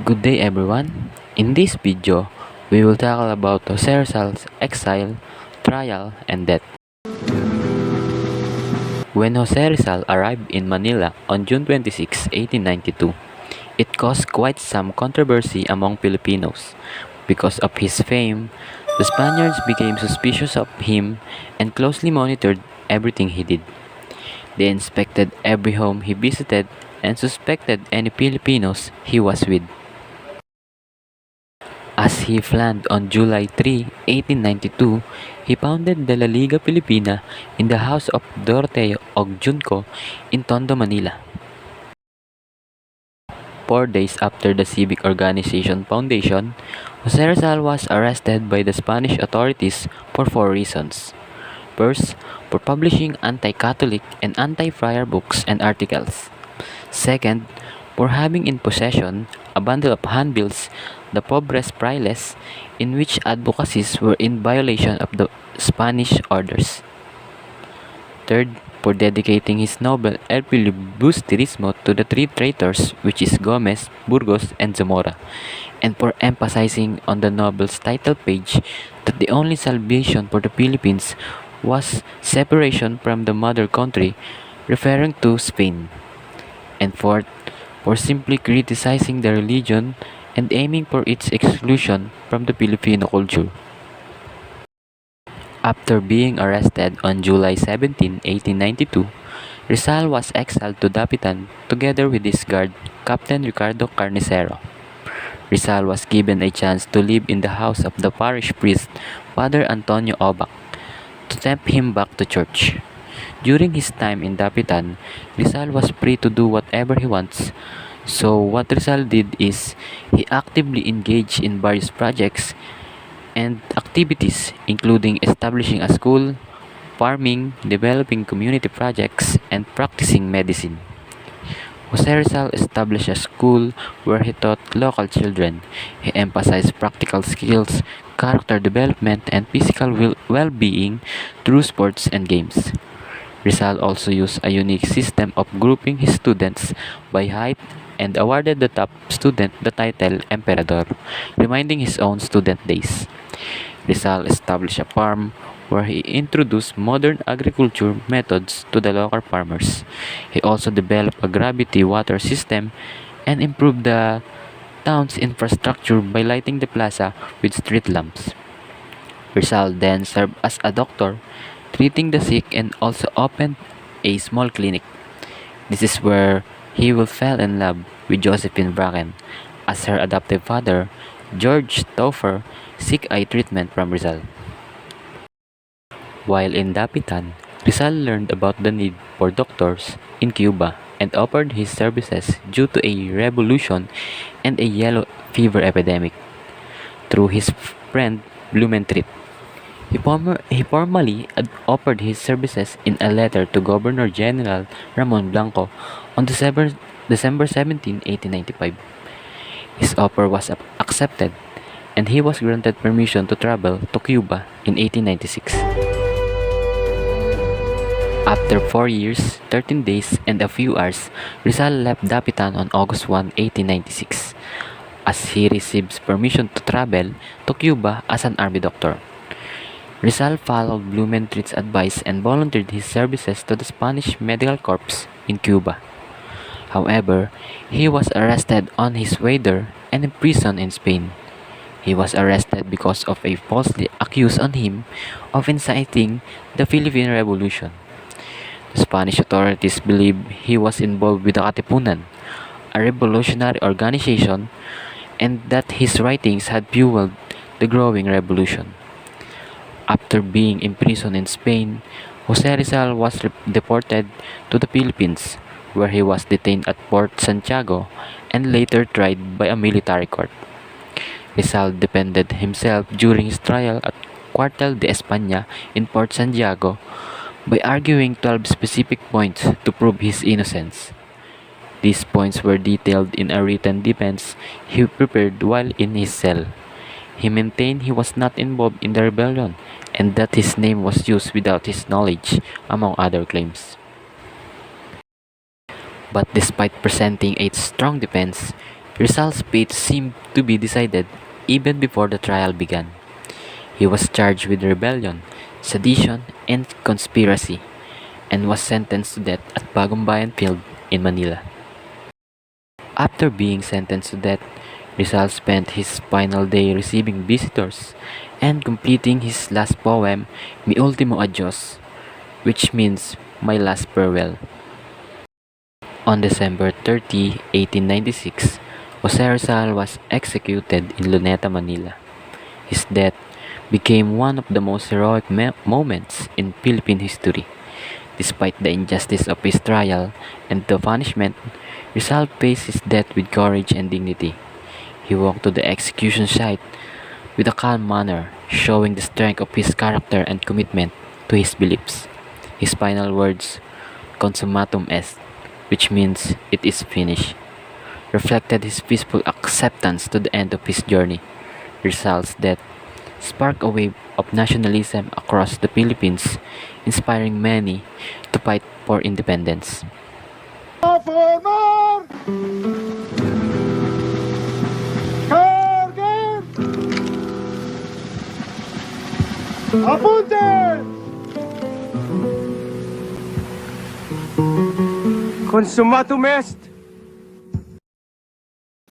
Good day everyone. In this video, we will talk about Jose Rizal's exile, trial, and death. When Jose Rizal arrived in Manila on June 26, 1892, it caused quite some controversy among Filipinos. Because of his fame, the Spaniards became suspicious of him and closely monitored everything he did. They inspected every home he visited and suspected any Filipinos he was with. As he planned on July 3, 1892, he founded the La Liga Filipina in the house of Doroteo og Junco in Tondo, Manila. 4 days after the civic organization foundation, Jose Rizal was arrested by the Spanish authorities for four reasons. First, for publishing anti-Catholic and anti-friar books and articles. Second, for having in possession a bundle of handbills, the Pobres Frailes, in which advocacies were in violation of the Spanish orders. Third, for dedicating his novel El Filibusterismo to the three traitors, which is Gomez, Burgos, and Zamora, and for emphasizing on the novel's title page that the only salvation for the Philippines was separation from the mother country, referring to Spain. And fourth, for simply criticizing the religion and aiming for its exclusion from the Filipino culture. After being arrested on July 17, 1892, Rizal was exiled to Dapitan together with his guard, Captain Ricardo Carnicero. Rizal was given a chance to live in the house of the parish priest, Father Antonio Obac, to tempt him back to church. During his time in Dapitan, Rizal was free to do whatever he wants. So what Rizal did is he actively engaged in various projects and activities including establishing a school, farming, developing community projects, and practicing medicine. Jose Rizal established a school where he taught local children. He emphasized practical skills, character development, and physical well-being through sports and games. Rizal also used a unique system of grouping his students by height and awarded the top student the title Emperador, reminding his own student days. Rizal established a farm where he introduced modern agriculture methods to the local farmers. He also developed a gravity water system and improved the town's infrastructure by lighting the plaza with street lamps. Rizal then served as a doctor, treating the sick, and also opened a small clinic. This is where he will fell in love with Josephine Bracken, as her adoptive father, George Topher, seek eye treatment from Rizal. While in Dapitan, Rizal learned about the need for doctors in Cuba and offered his services due to a revolution and a yellow fever epidemic. Through his friend Blumentritt, he formally offered his services in a letter to Governor General Ramon Blanco on December 17, 1895. His offer was accepted, and he was granted permission to travel to Cuba in 1896. After 4 years, 13 days, and a few hours, Rizal left Dapitan on August 1, 1896, as he receives permission to travel to Cuba as an army doctor. Rizal followed Blumentritt's advice and volunteered his services to the Spanish Medical Corps in Cuba. However, he was arrested on his way there and imprisoned in Spain. He was arrested because of a falsely accused on him of inciting the Philippine Revolution. The Spanish authorities believed he was involved with the Katipunan, a revolutionary organization, and that his writings had fueled the growing revolution. After being imprisoned in Spain, Jose Rizal was deported to the Philippines, where he was detained at Port Santiago and later tried by a military court. Rizal defended himself during his trial at Cuartel de España in Port Santiago by arguing 12 specific points to prove his innocence. These points were detailed in a written defense he prepared while in his cell. He maintained he was not involved in the rebellion and that his name was used without his knowledge, among other claims. But despite presenting a strong defense, Rizal's fate seemed to be decided even before the trial began. He was charged with rebellion, sedition, and conspiracy, and was sentenced to death at Bagong Bayan Field in Manila. After being sentenced to death, Rizal spent his final day receiving visitors and completing his last poem, Mi Ultimo Adios, which means my last farewell. On December 30, 1896, Jose Rizal was executed in Luneta, Manila. His death became one of the most heroic moments in Philippine history. Despite the injustice of his trial and the punishment, Rizal faced his death with courage and dignity. He walked to the execution site with a calm manner, showing the strength of his character and commitment to his beliefs. His final words, consummatum est, which means it is finished, reflected his peaceful acceptance to the end of his journey. Rizal's death sparked a wave of nationalism across the Philippines, inspiring many to fight for independence. Formar! Carguen! Apunten! Consummatum est!